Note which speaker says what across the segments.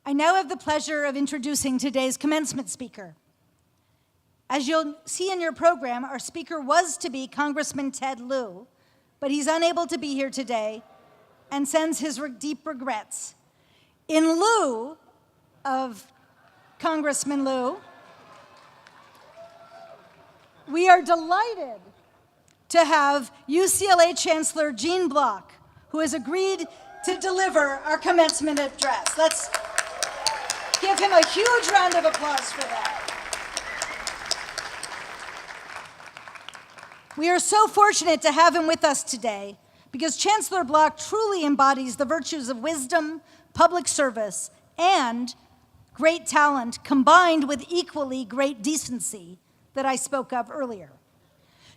Speaker 1: I now have the pleasure of introducing today's commencement speaker. As you'll see in your program, our speaker was to be Congressman Ted Lieu, but he's unable to be here today and sends his deep regrets. In lieu of Congressman Lieu, we are delighted to have UCLA Chancellor Jeana Block, who has agreed to deliver our commencement address. Let's give him a huge round of applause for that. We are so fortunate to have him with us today because Chancellor Block truly embodies the virtues of wisdom, public service, and great talent combined with equally great decency that I spoke of earlier.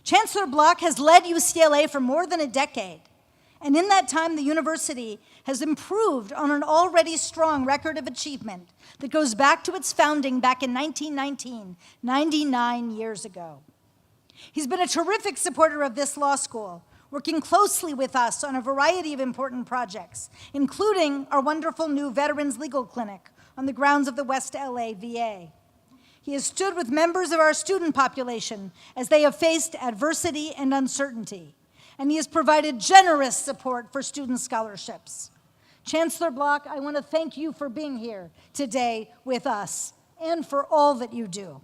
Speaker 1: Chancellor Block has led UCLA for more than a decade, and in that time the university has improved on an already strong record of achievement that goes back to its founding back in 1919, 99 years ago. He's been a terrific supporter of this law school, working closely with us on a variety of important projects, including our wonderful new Veterans Legal Clinic on the grounds of the West LA VA. He has stood with members of our student population as they have faced adversity and uncertainty, and he has provided generous support for student scholarships. Chancellor Block, I want to thank you for being here today with us and for all that you do.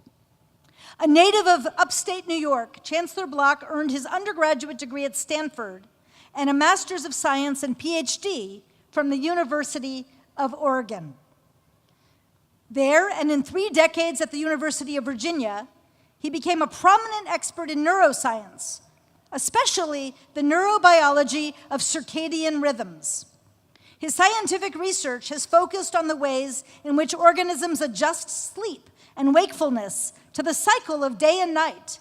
Speaker 1: A native of upstate New York, Chancellor Block earned his undergraduate degree at Stanford and a Master's of Science and PhD from the University of Oregon. There, and in 3 decades at the University of Virginia, he became a prominent expert in neuroscience, especially the neurobiology of circadian rhythms. His scientific research has focused on the ways in which organisms adjust sleep and wakefulness to the cycle of day and night,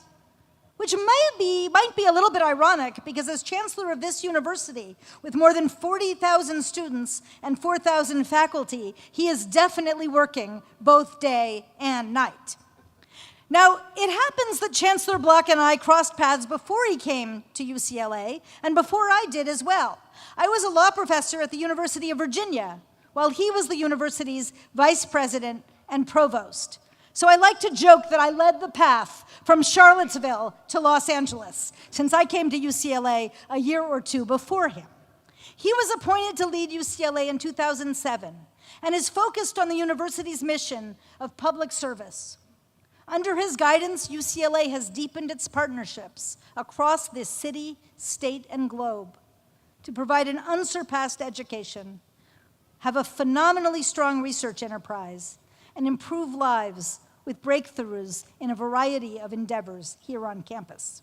Speaker 1: which might be a little bit ironic because as chancellor of this university, with more than 40,000 students and 4,000 faculty, he is definitely working both day and night. Now, it happens that Chancellor Block and I crossed paths before he came to UCLA and before I did as well. I was a law professor at the University of Virginia, while he was the university's vice president and provost. So I like to joke that I led the path from Charlottesville to Los Angeles, since I came to UCLA a year or 2 before him. He was appointed to lead UCLA in 2007 and is focused on the university's mission of public service. Under his guidance, UCLA has deepened its partnerships across this city, state, and globe to provide an unsurpassed education, have a phenomenally strong research enterprise, and improve lives with breakthroughs in a variety of endeavors here on campus.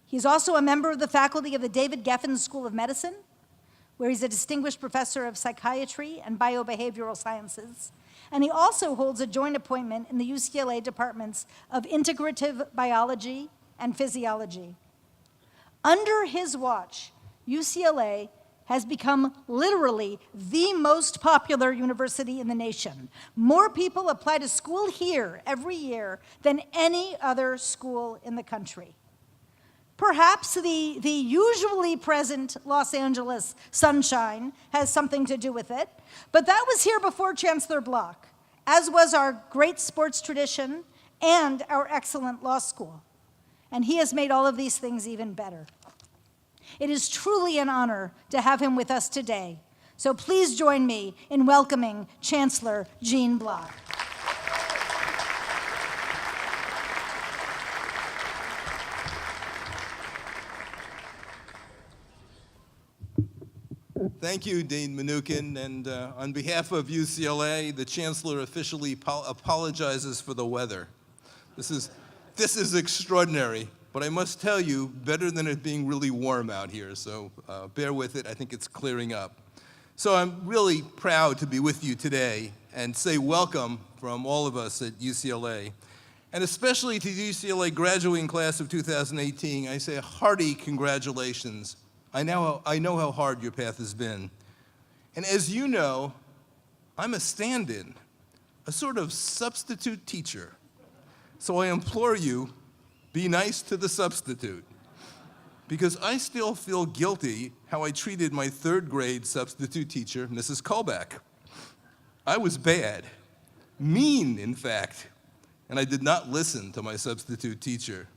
Speaker 1: He's also a member of the faculty of the David Geffen School of Medicine, where he's a distinguished professor of psychiatry and biobehavioral sciences, and he also holds a joint appointment in the UCLA departments of integrative biology and physiology. Under his watch, UCLA has become literally the most popular university in the nation. More people apply to school here every year than any other school in the country. Perhaps the usually present Los Angeles sunshine has something to do with it, but that was here before Chancellor Block, as was our great sports tradition and our excellent law school. And he has made all of these things even better. It is truly an honor to have him with us today. So please join me in welcoming Chancellor Jeana Block.
Speaker 2: Thank you, Dean Mnuchin, and on behalf of UCLA, the Chancellor officially apologizes for the weather. This is extraordinary. But I must tell you, better than it being really warm out here, so bear with it. I think it's clearing up. So I'm really proud to be with you today and say welcome from all of us at UCLA, and especially to the UCLA graduating class of 2018. I say a hearty congratulations. I know how hard your path has been. And as you know, I'm a stand-in, a sort of substitute teacher. So I implore you, be nice to the substitute, because I still feel guilty how I treated my 3rd grade substitute teacher, Mrs. Kolbeck. I was bad, mean, in fact, and I did not listen to my substitute teacher.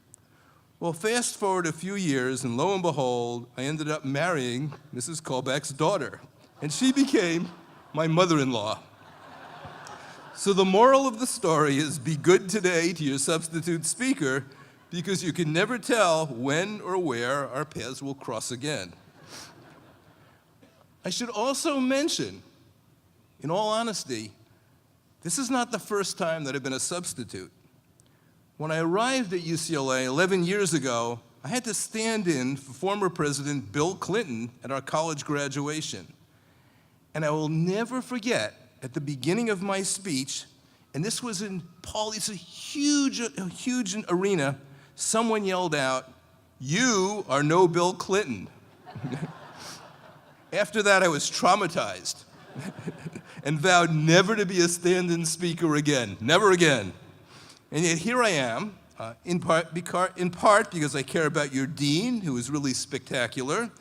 Speaker 2: Well, fast forward a few years, and lo and behold, I ended up marrying Mrs. Colbeck's daughter, and she became my mother-in-law. So the moral of the story is be good today to your substitute speaker, because you can never tell when or where our paths will cross again. I should also mention, in all honesty, this is not the first time that I've been a substitute. When I arrived at UCLA 11 years ago, I had to stand in for former President Bill Clinton at our college graduation. And I will never forget, at the beginning of my speech, and this was in Pauley's huge arena, someone yelled out, "You are no Bill Clinton." After that, I was traumatized and vowed never to be a stand-in speaker again, never again. And yet here I am, in part because I care about your dean, who is really spectacular,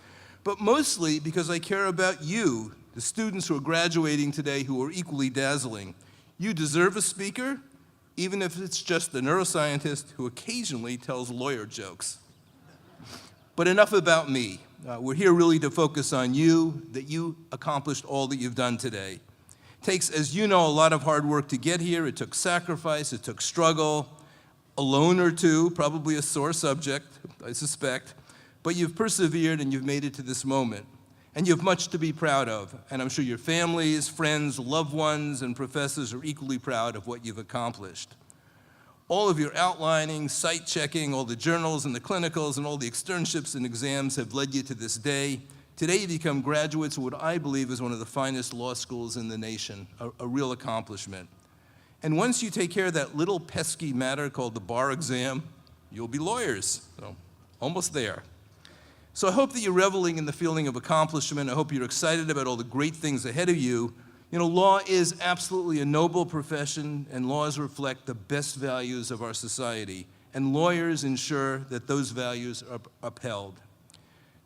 Speaker 2: but mostly because I care about you, the students who are graduating today who are equally dazzling. You deserve a speaker, even if it's just a neuroscientist who occasionally tells lawyer jokes. But enough about me. We're here really to focus on you, that you accomplished all that you've done today. It takes, as you know, a lot of hard work to get here. It took sacrifice, it took struggle, a loan or two, probably a sore subject, I suspect, but you've persevered and you've made it to this moment. And you have much to be proud of, and I'm sure your families, friends, loved ones, and professors are equally proud of what you've accomplished. All of your outlining, site checking, all the journals and the clinicals and all the externships and exams have led you to this day. Today you become graduates of what I believe is one of the finest law schools in the nation, a real accomplishment. And once you take care of that little pesky matter called the bar exam, you'll be lawyers, so almost there. So I hope that you're reveling in the feeling of accomplishment. I hope you're excited about all the great things ahead of you. You know, law is absolutely a noble profession, and laws reflect the best values of our society, and lawyers ensure that those values are upheld.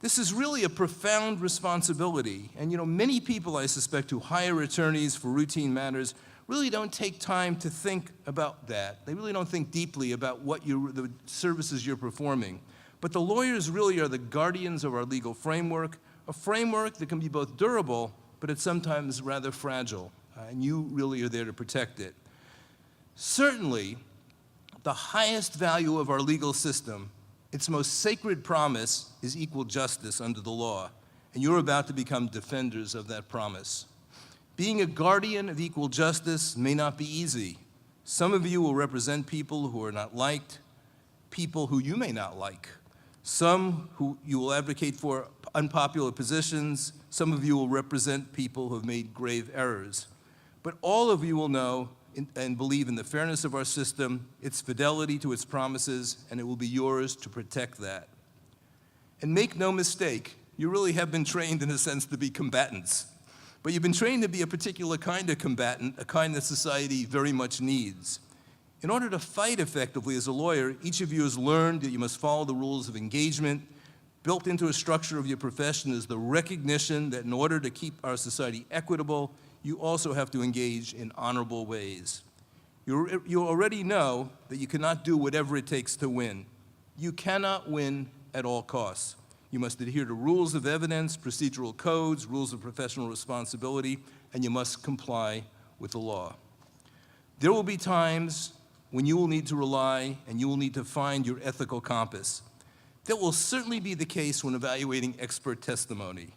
Speaker 2: This is really a profound responsibility, and you know, many people, I suspect, who hire attorneys for routine matters really don't take time to think about that. They really don't think deeply about the services you're performing. But the lawyers really are the guardians of our legal framework, a framework that can be both durable, but it's sometimes rather fragile, and you really are there to protect it. Certainly, the highest value of our legal system, its most sacred promise, is equal justice under the law, and you're about to become defenders of that promise. Being a guardian of equal justice may not be easy. Some of you will represent people who are not liked, people who you may not like. Some who you will advocate for unpopular positions. Some of you will represent people who have made grave errors. But all of you will know and believe in the fairness of our system, its fidelity to its promises, and it will be yours to protect that. And make no mistake, you really have been trained in a sense to be combatants. But you've been trained to be a particular kind of combatant, a kind that society very much needs. In order to fight effectively as a lawyer, each of you has learned that you must follow the rules of engagement. Built into a structure of your profession is the recognition that in order to keep our society equitable, you also have to engage in honorable ways. You already know that you cannot do whatever it takes to win. You cannot win at all costs. You must adhere to rules of evidence, procedural codes, rules of professional responsibility, and you must comply with the law. There will be times when you will need to rely and you will need to find your ethical compass. That will certainly be the case when evaluating expert testimony.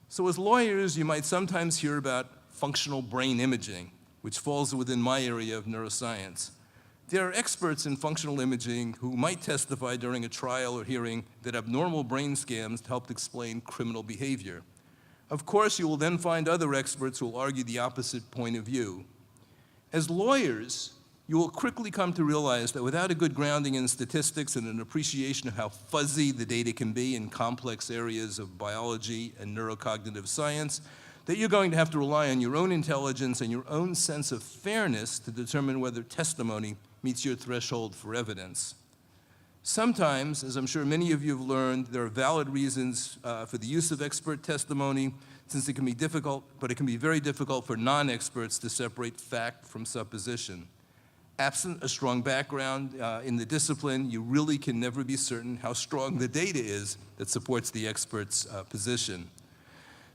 Speaker 2: So as lawyers, you might sometimes hear about functional brain imaging, which falls within my area of neuroscience. There are experts in functional imaging who might testify during a trial or hearing that abnormal brain scans helped explain criminal behavior. Of course, you will then find other experts who will argue the opposite point of view. As lawyers, you will quickly come to realize that without a good grounding in statistics and an appreciation of how fuzzy the data can be in complex areas of biology and neurocognitive science, that you're going to have to rely on your own intelligence and your own sense of fairness to determine whether testimony meets your threshold for evidence. Sometimes, as I'm sure many of you have learned, there are valid reasons for the use of expert testimony. since it can be difficult, but it can be very difficult for non-experts to separate fact from supposition. Absent a strong background in the discipline, you really can never be certain how strong the data is that supports the expert's position.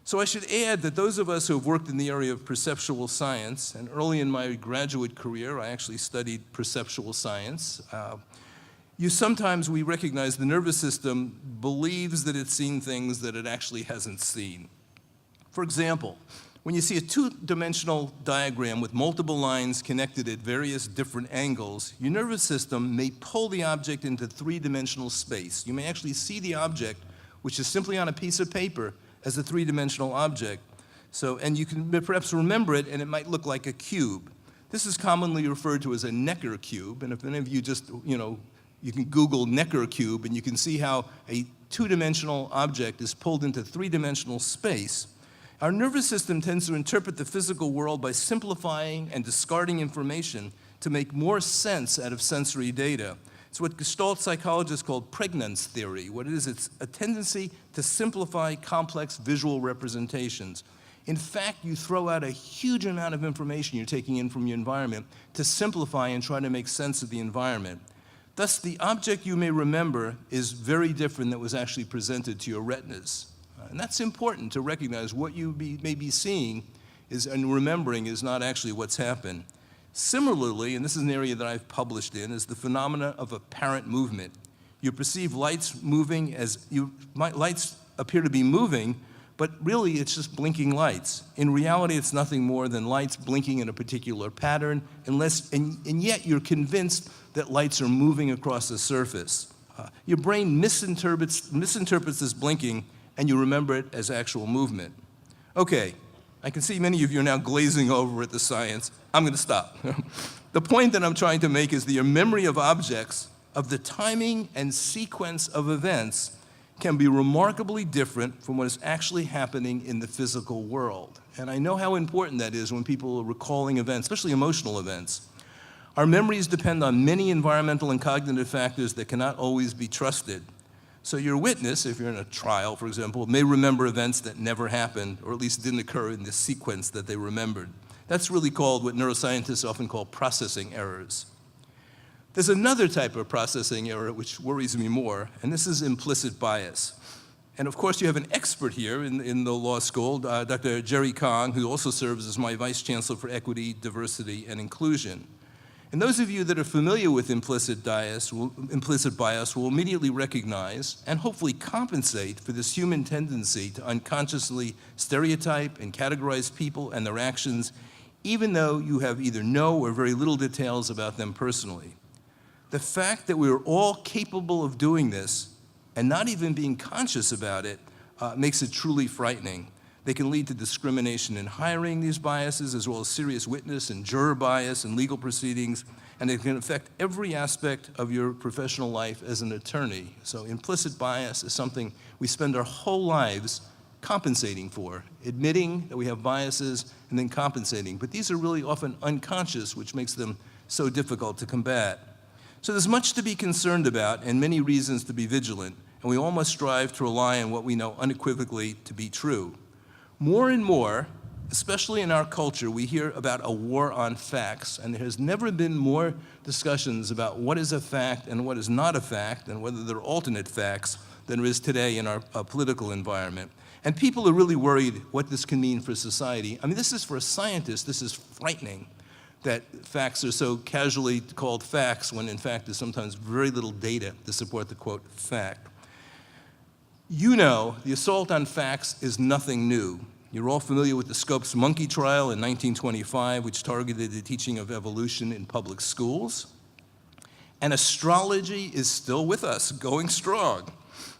Speaker 2: So I should add that those of us who have worked in the area of perceptual science, and early in my graduate career, I actually studied perceptual science, sometimes we recognize the nervous system believes that it's seen things that it actually hasn't seen. For example, when you see a two-dimensional diagram with multiple lines connected at various different angles, your nervous system may pull the object into three-dimensional space. You may actually see the object, which is simply on a piece of paper, as a three-dimensional object. And you can perhaps remember it, and it might look like a cube. This is commonly referred to as a Necker cube, and if any of you just, you can Google Necker cube, and you can see how a two-dimensional object is pulled into three-dimensional space. Our nervous system tends to interpret the physical world by simplifying and discarding information to make more sense out of sensory data. It's what Gestalt psychologists call pregnance theory. What it is, it's a tendency to simplify complex visual representations. In fact, you throw out a huge amount of information you're taking in from your environment to simplify and try to make sense of the environment. Thus, the object you may remember is very different than was actually presented to your retinas. And that's important to recognize what you may be seeing and remembering is not actually what's happened. Similarly, and this is an area that I've published in, is the phenomena of apparent movement. You perceive lights moving lights appear to be moving, but really it's just blinking lights. In reality, it's nothing more than lights blinking in a particular pattern, and yet you're convinced that lights are moving across the surface. Your brain misinterprets this blinking, and you remember it as actual movement. Okay, I can see many of you are now glazing over at the science. I'm going to stop. The point that I'm trying to make is that your memory of objects, of the timing and sequence of events, can be remarkably different from what is actually happening in the physical world. And I know how important that is when people are recalling events, especially emotional events. Our memories depend on many environmental and cognitive factors that cannot always be trusted. So your witness, if you're in a trial, for example, may remember events that never happened, or at least didn't occur in the sequence that they remembered. That's really called what neuroscientists often call processing errors. There's another type of processing error which worries me more, and this is implicit bias. And of course, you have an expert here in the law school, Dr. Jerry Kong, who also serves as my Vice Chancellor for Equity, Diversity, and Inclusion. And those of you that are familiar with implicit bias will immediately recognize and hopefully compensate for this human tendency to unconsciously stereotype and categorize people and their actions, even though you have either no or very little details about them personally. The fact that we are all capable of doing this and not even being conscious about it makes it truly frightening. They can lead to discrimination in hiring these biases, as well as serious witness and juror bias in legal proceedings, and it can affect every aspect of your professional life as an attorney. So implicit bias is something we spend our whole lives compensating for, admitting that we have biases and then compensating. But these are really often unconscious, which makes them so difficult to combat. So there's much to be concerned about and many reasons to be vigilant, and we all must strive to rely on what we know unequivocally to be true. More and more, especially in our culture, we hear about a war on facts, and there has never been more discussions about what is a fact and what is not a fact, and whether there are alternate facts than there is today in our political environment. And people are really worried what this can mean for society. I mean, this is, for a scientist, this is frightening that facts are so casually called facts when in fact there's sometimes very little data to support the quote fact. You know, the assault on facts is nothing new. You're all familiar with the Scopes monkey trial in 1925, which targeted the teaching of evolution in public schools. And astrology is still with us, going strong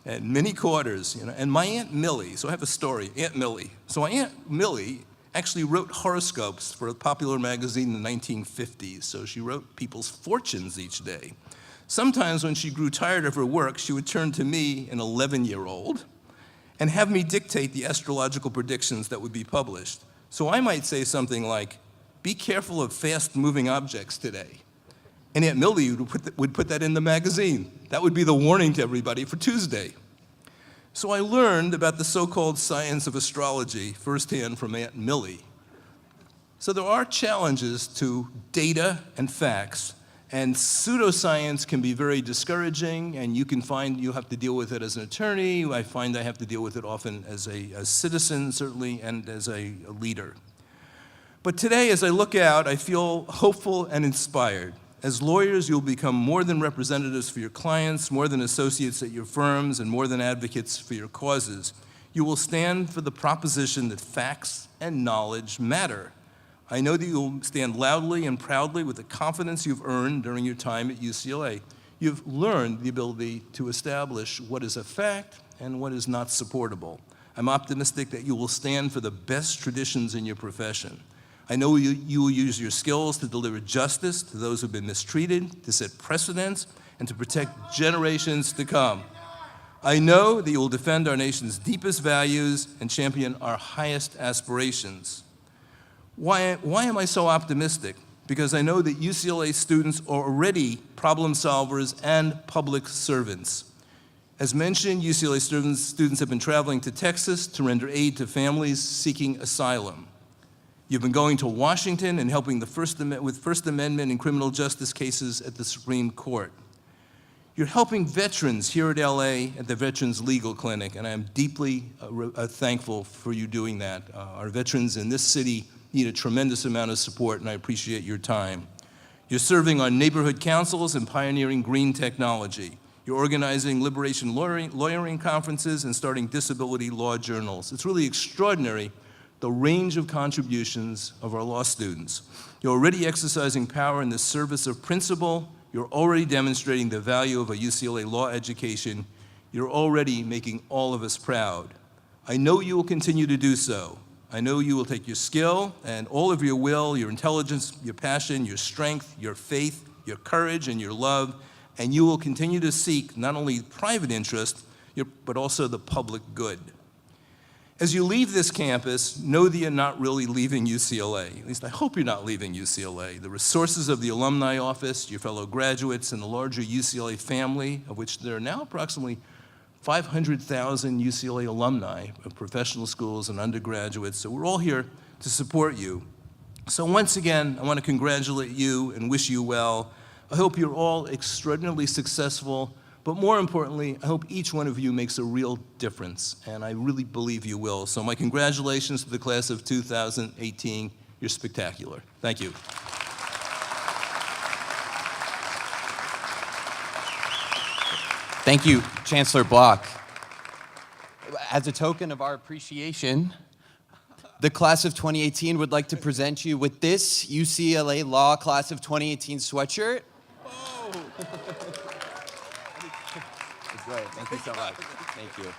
Speaker 2: at many quarters. And my Aunt Millie, so I have a story, Aunt Millie. So my Aunt Millie actually wrote horoscopes for a popular magazine in the 1950s. So she wrote people's fortunes each day. Sometimes when she grew tired of her work, she would turn to me, an 11-year-old, and have me dictate the astrological predictions that would be published. So I might say something like, be careful of fast-moving objects today. And Aunt Millie would put that in the magazine. That would be the warning to everybody for Tuesday. So I learned about the so-called science of astrology firsthand from Aunt Millie. So there are challenges to data and facts, and pseudoscience can be very discouraging, and you have to deal with it as an attorney. I find I have to deal with it often as a citizen, certainly, and as a leader. But today, as I look out, I feel hopeful and inspired. As lawyers, you'll become more than representatives for your clients, more than associates at your firms, and more than advocates for your causes. You will stand for the proposition that facts and knowledge matter. I know that you'll stand loudly and proudly with the confidence you've earned during your time at UCLA. You've learned the ability to establish what is a fact and what is not supportable. I'm optimistic that you will stand for the best traditions in your profession. I know you will use your skills to deliver justice to those who've been mistreated, to set precedents, and to protect generations to come. I know that you will defend our nation's deepest values and champion our highest aspirations. Why am I so optimistic? Because I know that UCLA students are already problem solvers and public servants. As mentioned, UCLA students have been traveling to Texas to render aid to families seeking asylum. You've been going to Washington and helping with First Amendment and criminal justice cases at the Supreme Court. You're helping veterans here at LA at the Veterans Legal Clinic, and I am deeply thankful for you doing that. Our veterans in this city need a tremendous amount of support, and I appreciate your time. You're serving on neighborhood councils and pioneering green technology. You're organizing liberation lawyering conferences and starting disability law journals. It's really extraordinary, the range of contributions of our law students. You're already exercising power in the service of principle. You're already demonstrating the value of a UCLA law education. You're already making all of us proud. I know you will continue to do so. I know you will take your skill and all of your will, your intelligence, your passion, your strength, your faith, your courage, and your love, and you will continue to seek not only private interest, but also the public good. As you leave this campus, know that you're not really leaving UCLA. At least I hope you're not leaving UCLA. The resources of the alumni office, your fellow graduates, and the larger UCLA family, of which there are now approximately 500,000 UCLA alumni of professional schools and undergraduates, so we're all here to support you. So once again, I want to congratulate you and wish you well. I hope you're all extraordinarily successful, but more importantly, I hope each one of you makes a real difference, and I really believe you will. So my congratulations to the class of 2018. You're spectacular. Thank you.
Speaker 3: Thank you, Chancellor Block. As a token of our appreciation, the class of 2018 would like to present you with this UCLA Law Class of 2018 sweatshirt.
Speaker 2: Oh.
Speaker 3: It's great. Thank you so much. Thank you.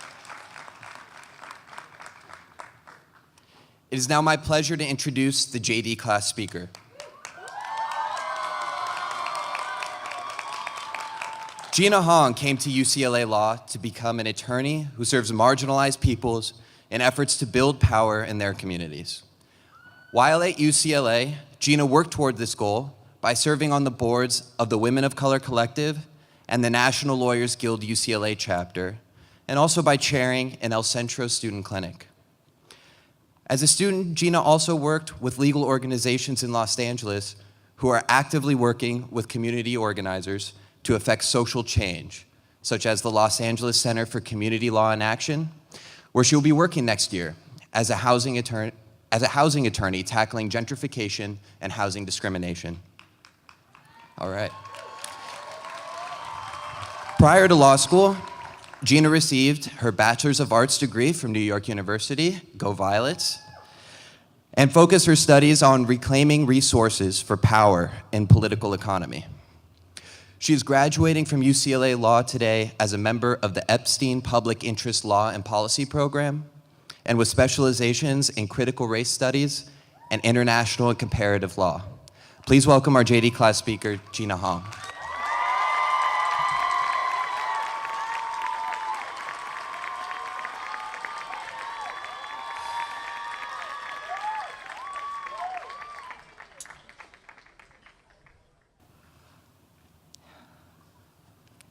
Speaker 3: It is now my pleasure to introduce the JD class speaker. Jeana Hong came to UCLA Law to become an attorney who serves marginalized peoples in efforts to build power in their communities. While at UCLA, Gina worked toward this goal by serving on the boards of the Women of Color Collective and the National Lawyers Guild UCLA chapter, and also by chairing an El Centro student clinic. As a student, Gina also worked with legal organizations in Los Angeles who are actively working with community organizers to affect social change, such as the Los Angeles Center for Community Law and Action, where she'll be working next year as a housing attorney tackling gentrification and housing discrimination. All right. Prior to law school, Gina received her Bachelor's of Arts degree from New York University, go Violets, and focused her studies on reclaiming resources for power in political economy. She is graduating from UCLA Law today as a member of the Epstein Public Interest Law and Policy Program, and with specializations in critical race studies and international and comparative law. Please welcome our JD class speaker, Jeana Hong.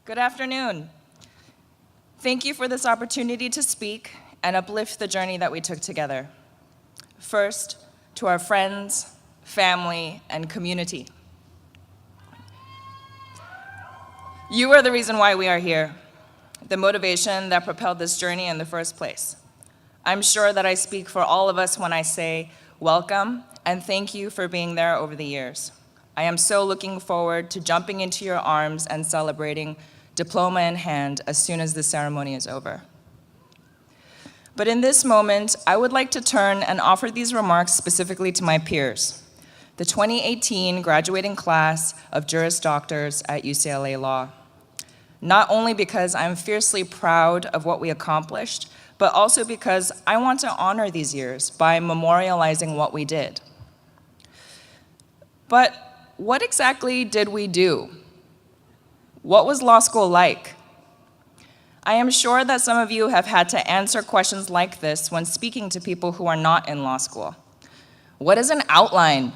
Speaker 4: Good afternoon. Thank you for this opportunity to speak and uplift the journey that we took together. First, to our friends, family, and community. You are the reason why we are here, the motivation that propelled this journey in the first place. I'm sure that I speak for all of us when I say welcome and thank you for being there over the years. I am so looking forward to jumping into your arms and celebrating diploma in hand as soon as the ceremony is over. But in this moment, I would like to turn and offer these remarks specifically to my peers, the 2018 graduating class of Juris Doctors at UCLA Law. Not only because I'm fiercely proud of what we accomplished, but also because I want to honor these years by memorializing what we did. But what exactly did we do? What was law school like? I am sure that some of you have had to answer questions like this when speaking to people who are not in law school. What is an outline?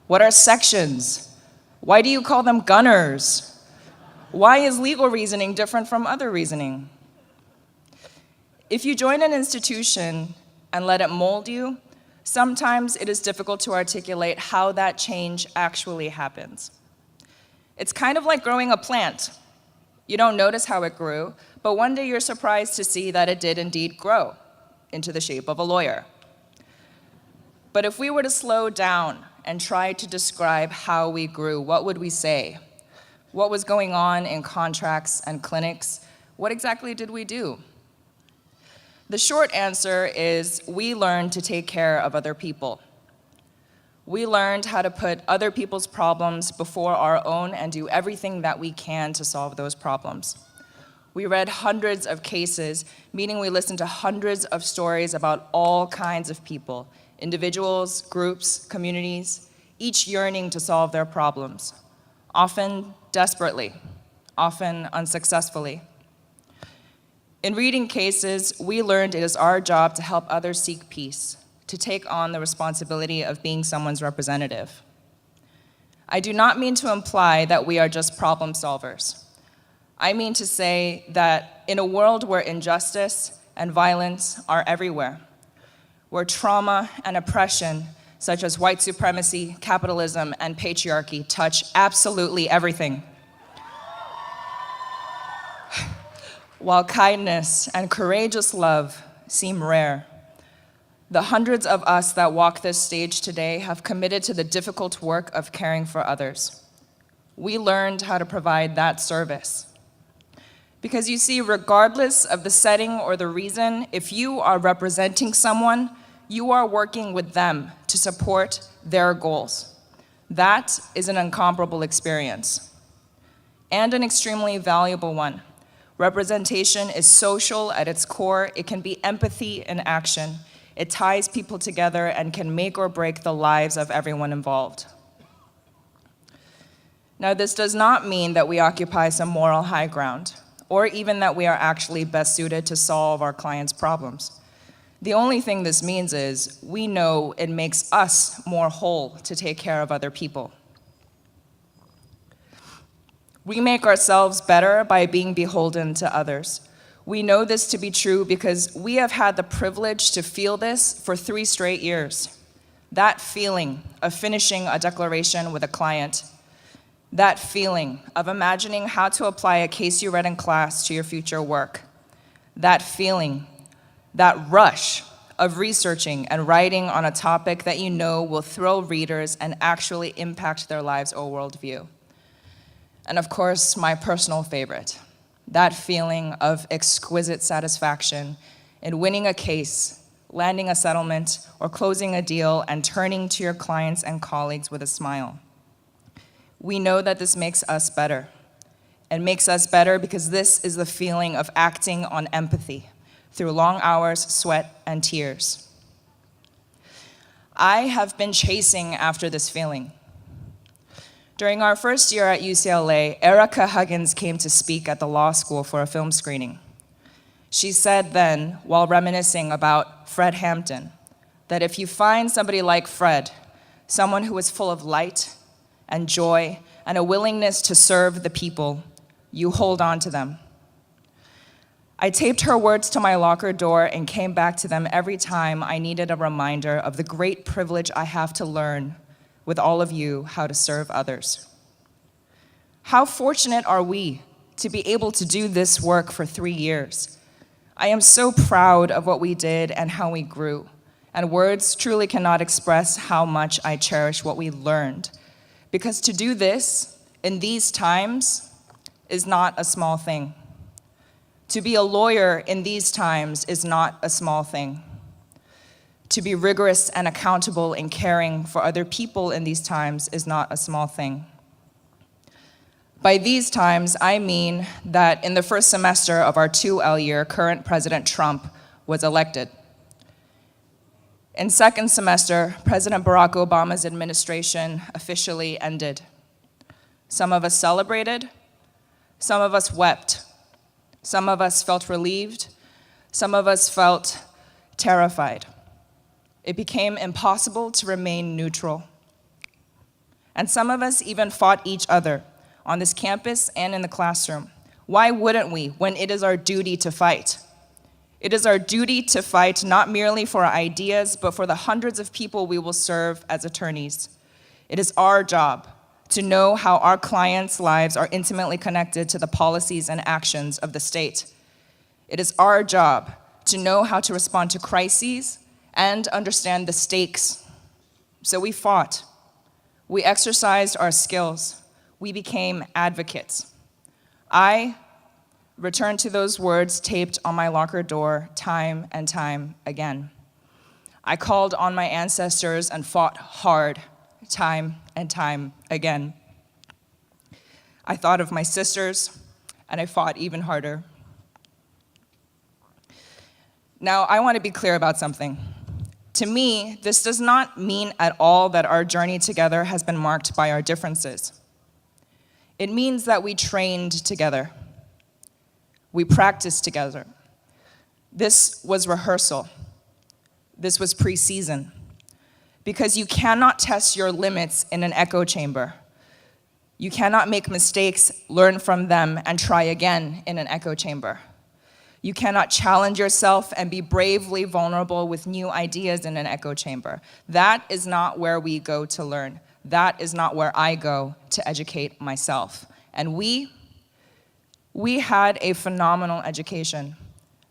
Speaker 4: What are sections? Why do you call them gunners? Why is legal reasoning different from other reasoning? If you join an institution and let it mold you, sometimes it is difficult to articulate how that change actually happens. It's kind of like growing a plant. You don't notice how it grew, but one day you're surprised to see that it did indeed grow into the shape of a lawyer. But if we were to slow down and try to describe how we grew, what would we say? What was going on in contracts and clinics? What exactly did we do? The short answer is we learned to take care of other people. We learned how to put other people's problems before our own and do everything that we can to solve those problems. We read hundreds of cases, meaning we listened to hundreds of stories about all kinds of people, individuals, groups, communities, each yearning to solve their problems, often desperately, often unsuccessfully. In reading cases, we learned it is our job to help others seek peace, to take on the responsibility of being someone's representative. I do not mean to imply that we are just problem solvers. I mean to say that in a world where injustice and violence are everywhere, where trauma and oppression, such as white supremacy, capitalism, and patriarchy, touch absolutely everything, while kindness and courageous love seem rare, the hundreds of us that walk this stage today have committed to the difficult work of caring for others. We learned how to provide that service. Because you see, regardless of the setting or the reason, if you are representing someone, you are working with them to support their goals. That is an incomparable experience, and an extremely valuable one. Representation is social at its core. It can be empathy in action. It ties people together and can make or break the lives of everyone involved. Now, this does not mean that we occupy some moral high ground, or even that we are actually best suited to solve our clients' problems. The only thing this means is we know it makes us more whole to take care of other people. We make ourselves better by being beholden to others. We know this to be true because we have had the privilege to feel this for 3 straight years. That feeling of finishing a declaration with a client, that feeling of imagining how to apply a case you read in class to your future work, that feeling, that rush of researching and writing on a topic that you know will thrill readers and actually impact their lives or worldview. And of course, my personal favorite, that feeling of exquisite satisfaction in winning a case, landing a settlement, or closing a deal and turning to your clients and colleagues with a smile. We know that this makes us better, and makes us better because this is the feeling of acting on empathy through long hours, sweat, and tears. I have been chasing after this feeling. During our first year at UCLA, Erica Huggins came to speak at the law school for a film screening. She said then, while reminiscing about Fred Hampton, that if you find somebody like Fred, someone who is full of light and joy and a willingness to serve the people, you hold on to them. I taped her words to my locker door and came back to them every time I needed a reminder of the great privilege I have to learn with all of you how to serve others. How fortunate are we to be able to do this work for 3 years? I am so proud of what we did and how we grew, and words truly cannot express how much I cherish what we learned, because to do this in these times is not a small thing. To be a lawyer in these times is not a small thing. To be rigorous and accountable in caring for other people in these times is not a small thing. By these times, I mean that in the first semester of our 2L year, current President Trump was elected. In second semester, President Barack Obama's administration officially ended. Some of us celebrated, some of us wept, some of us felt relieved, some of us felt terrified. It became impossible to remain neutral. And some of us even fought each other on this campus and in the classroom. Why wouldn't we when it is our duty to fight? It is our duty to fight not merely for our ideas, but for the hundreds of people we will serve as attorneys. It is our job to know how our clients' lives are intimately connected to the policies and actions of the state. It is our job to know how to respond to crises and understand the stakes. So we fought. We exercised our skills. We became advocates. I returned to those words taped on my locker door time and time again. I called on my ancestors and fought hard time and time again. I thought of my sisters, and I fought even harder. Now, I want to be clear about something. To me, this does not mean at all that our journey together has been marked by our differences. It means that we trained together. We practiced together. This was rehearsal. This was pre-season. Because you cannot test your limits in an echo chamber. You cannot make mistakes, learn from them, and try again in an echo chamber. You cannot challenge yourself and be bravely vulnerable with new ideas in an echo chamber. That is not where we go to learn. That is not where I go to educate myself. And we had a phenomenal education,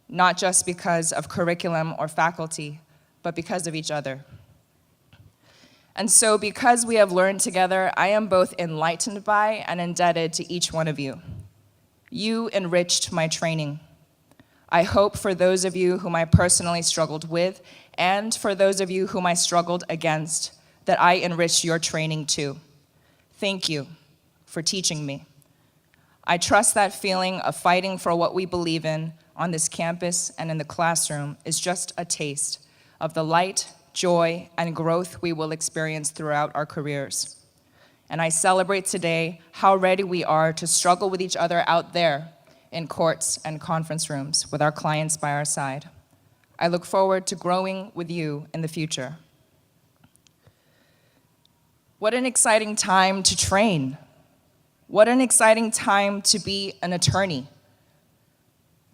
Speaker 4: not just because of curriculum or faculty, but because of each other. And so because we have learned together, I am both enlightened by and indebted to each one of you. You enriched my training. I hope for those of you whom I personally struggled with, and for those of you whom I struggled against, that I enriched your training too. Thank you for teaching me. I trust that feeling of fighting for what we believe in on this campus and in the classroom is just a taste of the light, joy, and growth we will experience throughout our careers. And I celebrate today how ready we are to struggle with each other out there in courts and conference rooms with our clients by our side. I look forward to growing with you in the future. What an exciting time to train. What an exciting time to be an attorney,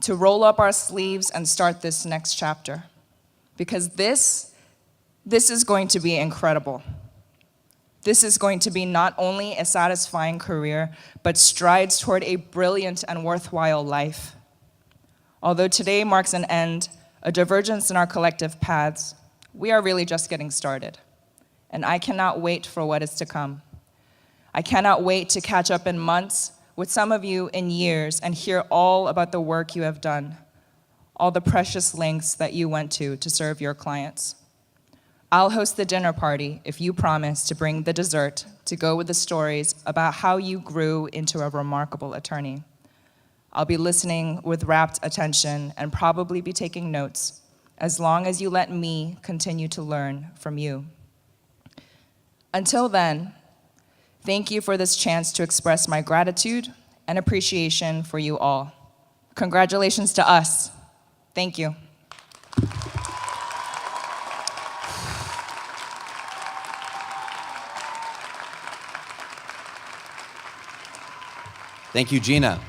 Speaker 4: to roll up our sleeves and start this next chapter. Because this is going to be incredible. This is going to be not only a satisfying career, but strides toward a brilliant and worthwhile life. Although today marks an end, a divergence in our collective paths, we are really just getting started. And I cannot wait for what is to come. I cannot wait to catch up in months with some of you in years and hear all about the work you have done, all the precious lengths that you went to serve your clients. I'll host the dinner party if you promise to bring the dessert to go with the stories about how you grew into a remarkable attorney. I'll be listening with rapt attention and probably be taking notes, as long as you let me continue to learn from you. Until then, thank you for this chance to express my gratitude and appreciation for you all. Congratulations to us. Thank you.
Speaker 3: Thank you, Gina.